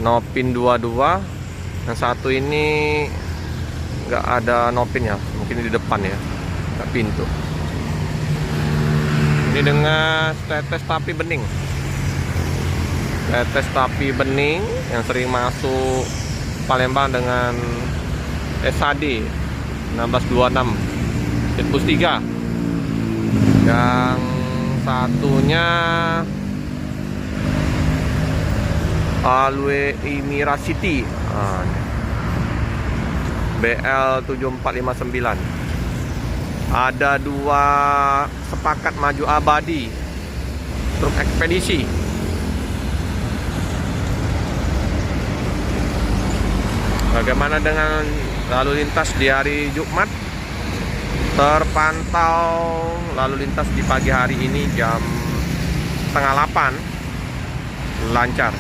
Nopin 22. Yang satu ini nggak ada nopin ya, mungkin di depan ya, nggak pintu. Ini dengan tetes tapi bening. Tetes tapi bening yang sering masuk Palembang dengan SAD 1626 Infus 3. Yang satunya Alwe Imira City, BL 7459. Ada dua sepakat maju abadi truk ekspedisi. Bagaimana dengan lalu lintas di hari Jumat? Terpantau lalu lintas di pagi hari ini jam setengah 8 lancar.